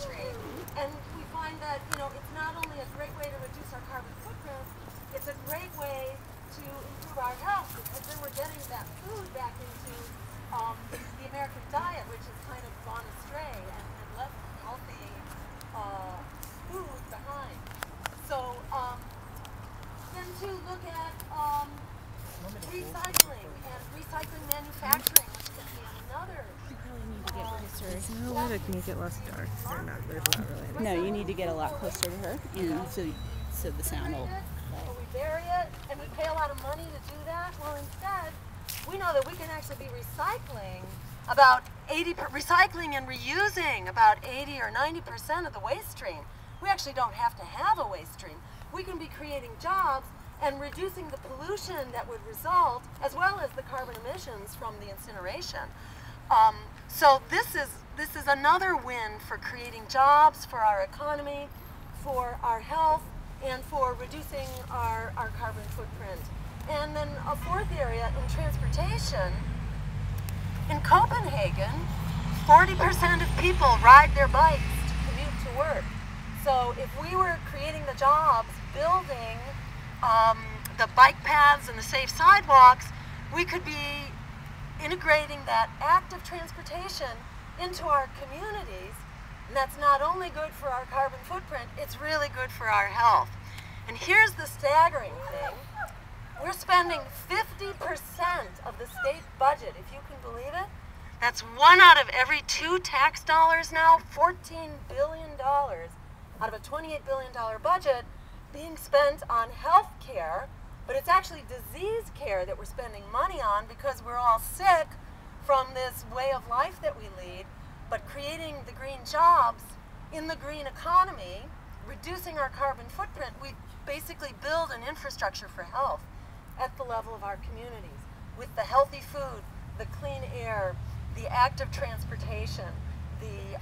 country. And we find that, it's not only a great way to reduce our carbon footprint, it's a great way to improve our health, because then we're getting that food back into the American diet, which has kind of gone astray and left healthy food behind. So then to look at recycling and recycling manufacturing, which can be another. There's no way to make it less dark. There's not really. No, you need to get a lot closer to her, and so the sound will. Or we bury it, and we pay a lot of money to do that. Well, instead, we know that we can actually be recycling recycling and reusing about 80 or 90% of the waste stream. We actually don't have to have a waste stream. We can be creating jobs and reducing the pollution that would result, as well as the carbon emissions from the incineration. So this is another win for creating jobs, for our economy, for our health, and for reducing our carbon footprint. And then a fourth area in transportation. In Copenhagen, 40% of people ride their bikes to commute to work. So if we were creating the jobs, building the bike paths and the safe sidewalks, we could be integrating that active transportation into our communities. And that's not only good for our carbon footprint, it's really good for our health. And here's the staggering thing. We're spending 50% of the state budget, if you can believe it. That's 1 out of every 2 tax dollars now, $14 billion out of a $28 billion budget being spent on health care, but it's actually disease care that we're spending money on because we're all sick from this way of life that we lead. But creating the green jobs in the green economy, reducing our carbon footprint, we basically build an infrastructure for health at the level of our communities with the healthy food, the clean air, the active transportation, the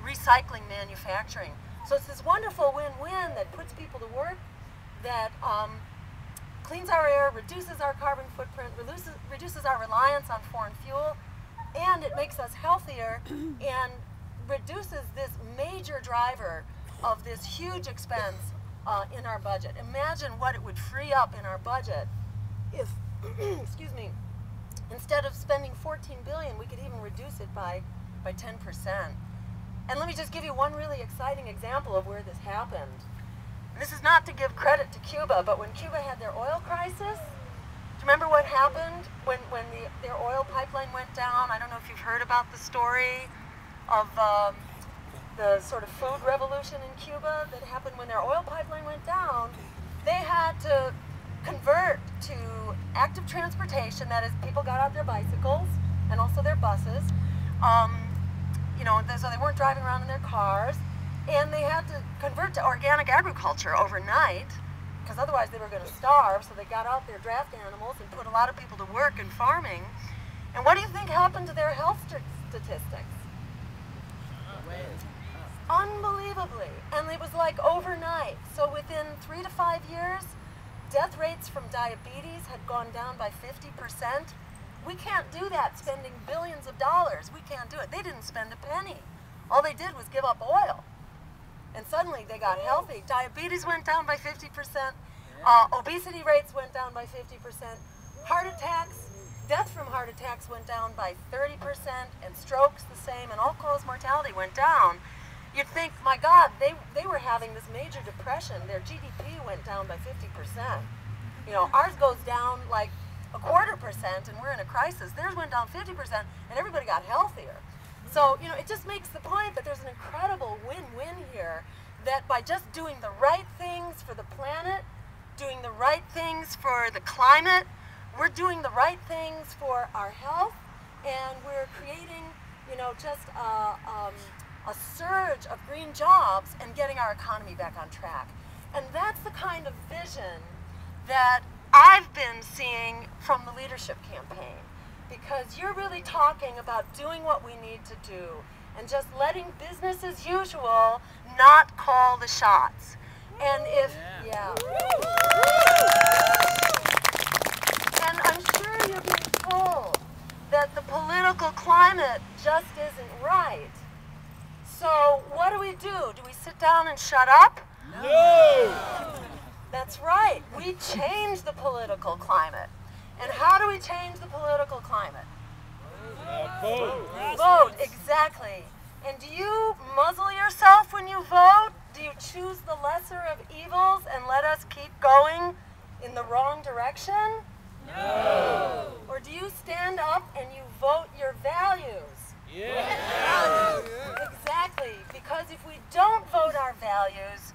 recycling manufacturing. So it's this wonderful win-win that puts people to work, that cleans our air, reduces our carbon footprint, reduces our reliance on foreign fuel, and it makes us healthier and reduces this major driver of this huge expense in our budget. Imagine what it would free up in our budget if, excuse me, instead of spending $14 billion, we could even reduce it by 10%. And let me just give you one really exciting example of where this happened. This is not to give credit to Cuba, but when Cuba had their oil crisis, do you remember what happened when their oil pipeline went down? I don't know if you've heard about the story of the sort of food revolution in Cuba that happened when their oil pipeline went down. They had to convert to active transportation, that is, people got out their bicycles and also their buses. So they weren't driving around in their cars, and they had to convert to organic agriculture overnight, because otherwise they were going to starve. So they got out their draft animals and put a lot of people to work in farming. And what do you think happened to their health statistics? Unbelievably. And it was like overnight. So within 3 to 5 years, death rates from diabetes had gone down by 50%. We can't do that spending billions of dollars. We can't do it. They didn't spend a penny. All they did was give up oil. And suddenly they got healthy. Diabetes went down by 50%. Obesity rates went down by 50%. Heart attacks, death from heart attacks went down by 30%, and strokes the same, and all-cause mortality went down. You'd think, my God, they were having this major depression. Their GDP went down by 50%. Ours goes down like 0.25%, and we're in a crisis. Theirs went down 50%, and everybody got healthier. So, it just makes the point that there's an incredible win-win here, that by just doing the right things for the planet, doing the right things for the climate, we're doing the right things for our health, and we're creating, just a surge of green jobs and getting our economy back on track. And that's the kind of vision that I've been seeing from the leadership campaign, because you're really talking about doing what we need to do and just letting business as usual not call the shots. And and I'm sure you're being told that the political climate just isn't right. So what do? Do we sit down and shut up? No! That's right. We change the political climate. And how do we change the political climate? Vote. Vote, exactly. And do you muzzle yourself when you vote? Do you choose the lesser of evils and let us keep going in the wrong direction? No! Or do you stand up and you vote your values? Yeah! Exactly, because if we don't vote our values,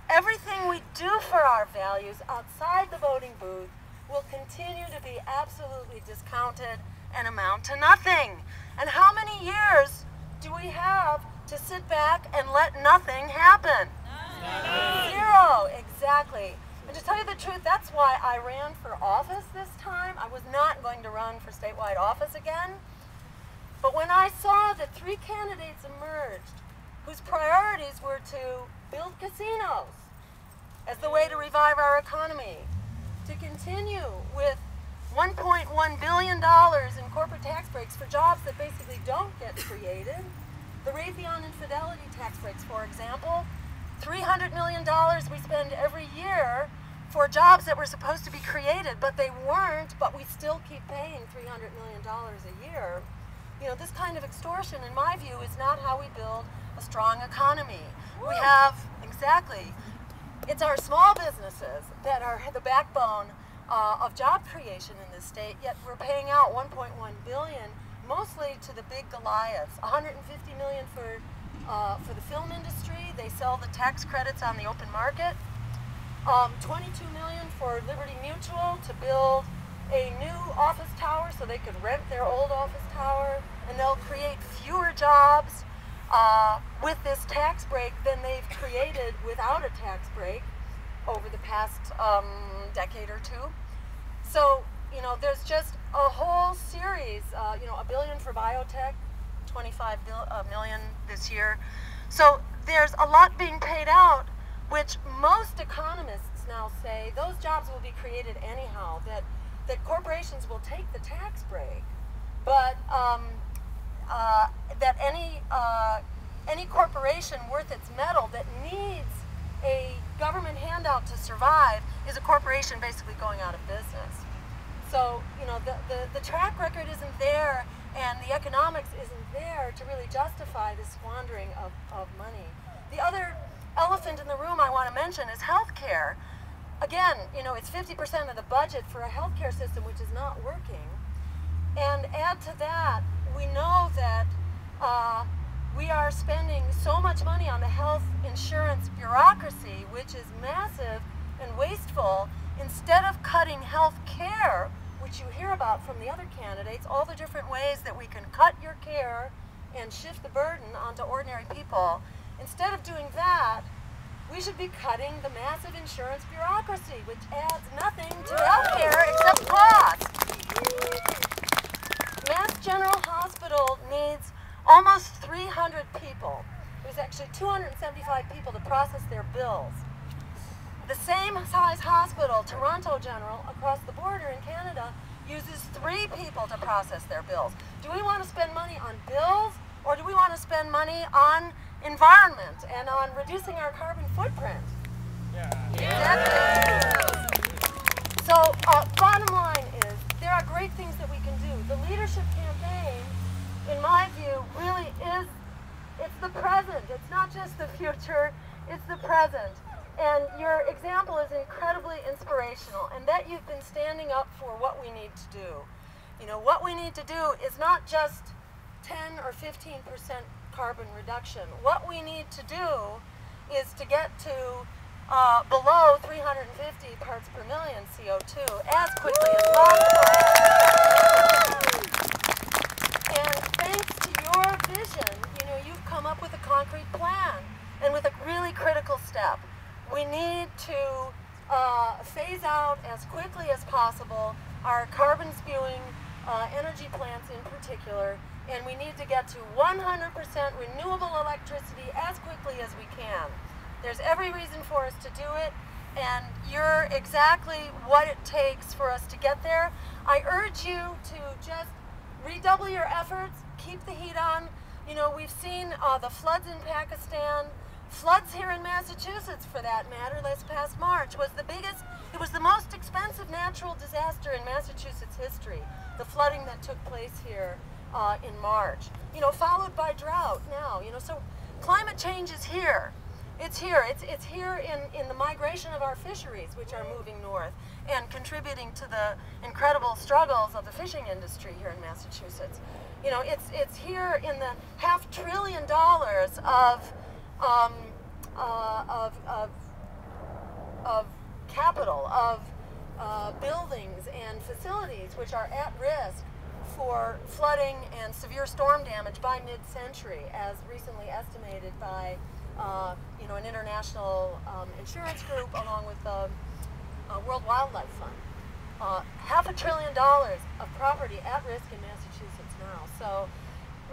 everything we do for our values outside the voting booth will continue to be absolutely discounted and amount to nothing. And how many years do we have to sit back and let nothing happen? Zero, exactly. And to tell you the truth, that's why I ran for office this time. I was not going to run for statewide office again. But when I saw that 3 candidates emerged whose priorities were to build casinos as the way to revive our economy, to continue with $1.1 billion in corporate tax breaks for jobs that basically don't get created, the Raytheon and Fidelity tax breaks, for example, $300 million we spend every year for jobs that were supposed to be created, but they weren't, but we still keep paying $300 million a year. You know, this kind of extortion, in my view, is not how we build a strong economy. We have, exactly, it's our small businesses that are the backbone of job creation in this state, yet we're paying out $1.1 billion, mostly to the big Goliaths. $150 million for the film industry. They sell the tax credits on the open market. $22 million for Liberty Mutual to build a new office tower so they could rent their old office tower, and they'll create fewer jobs with this tax break than they've created without a tax break over the past decade or two. So, you know, there's just a whole series, you know, $1 billion for biotech, $25 million this year. So there's a lot being paid out, which most economists now say those jobs will be created anyhow, that corporations will take the tax break, but that any corporation worth its mettle that needs a government handout to survive is a corporation basically going out of business. So, you know, the track record isn't there, and the economics isn't there to really justify this squandering of money. The other elephant in the room I want to mention is healthcare. Again, you know, it's 50% of the budget for a healthcare system which is not working. And add to that, we know that we are spending so much money on the health insurance bureaucracy, which is massive and wasteful, instead of cutting health care, which you hear about from the other candidates, all the different ways that we can cut your care and shift the burden onto ordinary people. Instead of doing that, we should be cutting the massive insurance bureaucracy, which adds nothing to healthcare except cost. Mass General Hospital needs almost 300 people. There's actually 275 people to process their bills. The same size hospital, Toronto General, across the border in Canada, uses 3 people to process their bills. Do we want to spend money on bills, or do we want to spend money on environment and on reducing our carbon footprint? So, bottom line is, there are great things that we can do. The leadership campaign, in my view, really is, it's the present. It's not just the future, it's the present. And your example is incredibly inspirational, and that you've been standing up for what we need to do. You know, what we need to do is not just 10 or 15% carbon reduction. What we need to do is to get to below 350 parts per million CO2 as quickly as possible. And thanks to your vision, you know, you've come up with a concrete plan and with a really critical step. We need to phase out as quickly as possible our carbon spewing energy plants in particular, and we need to get to 100% renewable electricity as quickly as we can. There's every reason for us to do it, and you're exactly what it takes for us to get there. I urge you to just redouble your efforts, keep the heat on, You know, we've seen the floods in Pakistan, floods here in Massachusetts for that matter. This past March was the biggest, it was the most expensive natural disaster in Massachusetts history, the flooding that took place here in March. You know, followed by drought now, you know, so climate change is here. It's here. It's here in the migration of our fisheries, which are moving north and contributing to the incredible struggles of the fishing industry here in Massachusetts. You know, it's here in the $500 billion of capital, of buildings and facilities which are at risk for flooding and severe storm damage by mid-century, as recently estimated by you know, an international insurance group along with the World Wildlife Fund. $500 billion of property at risk in Massachusetts now. So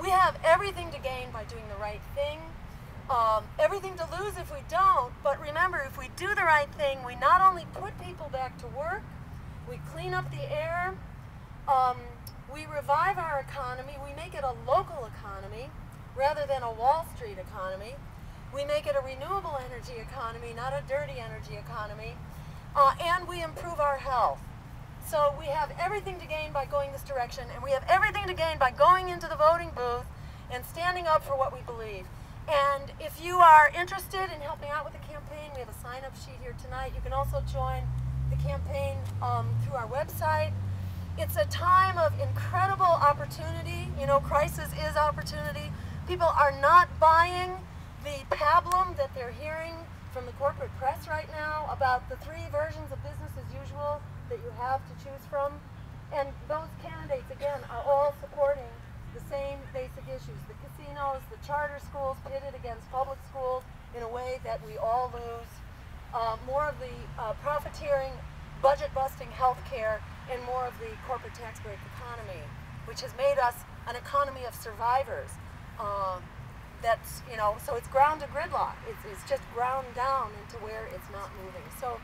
we have everything to gain by doing the right thing, everything to lose if we don't, but remember, if we do the right thing, we not only put people back to work, we clean up the air, we revive our economy, we make it a local economy rather than a Wall Street economy. We make it a renewable energy economy, not a dirty energy economy, and we improve our health. So we have everything to gain by going this direction, and we have everything to gain by going into the voting booth and standing up for what we believe. And if you are interested in helping out with the campaign, we have a sign-up sheet here tonight. You can also join the campaign through our website. It's a time of incredible opportunity. You know, crisis is opportunity. People are not buying the pablum that they're hearing from the corporate press right now about the 3 versions of business as usual that you have to choose from. And those candidates, again, are all supporting the same basic issues. The casinos, the charter schools pitted against public schools in a way that we all lose. More of the profiteering, budget-busting health care, and more of the corporate tax break economy, which has made us an economy of survivors. That's, you know, so it's ground to gridlock. It's just ground down into where it's not moving. So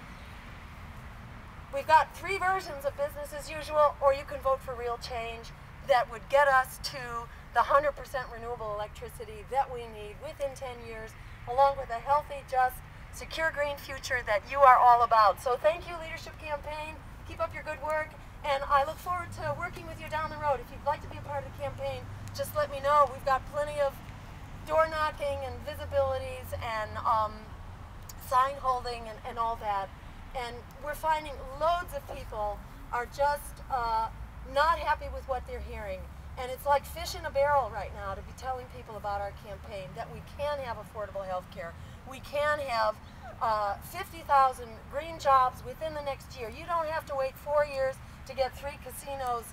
we've got 3 versions of business as usual, or you can vote for real change that would get us to the 100% renewable electricity that we need within 10 years, along with a healthy, just, secure green future that you are all about. So thank you, Leadership Campaign. Keep up your good work, and I look forward to working with you down the road. If you'd like to be a part of the campaign, just let me know. We've got plenty of door knocking and visibilities and sign holding and all that. And we're finding loads of people are just not happy with what they're hearing. And it's like fish in a barrel right now to be telling people about our campaign that we can have affordable health care. We can have 50,000 green jobs within the next year. You don't have to wait 4 years to get 3 casinos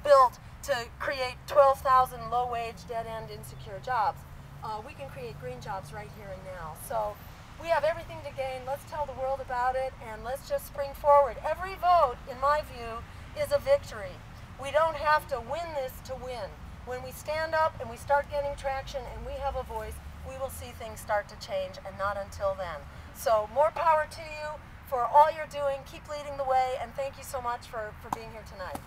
built to create 12,000 low-wage, dead-end, insecure jobs. We can create green jobs right here and now. So we have everything to gain. Let's tell the world about it, and let's just spring forward. Every vote, in my view, is a victory. We don't have to win this to win. When we stand up and we start getting traction and we have a voice, we will see things start to change, and not until then. So more power to you for all you're doing. Keep leading the way, and thank you so much for being here tonight.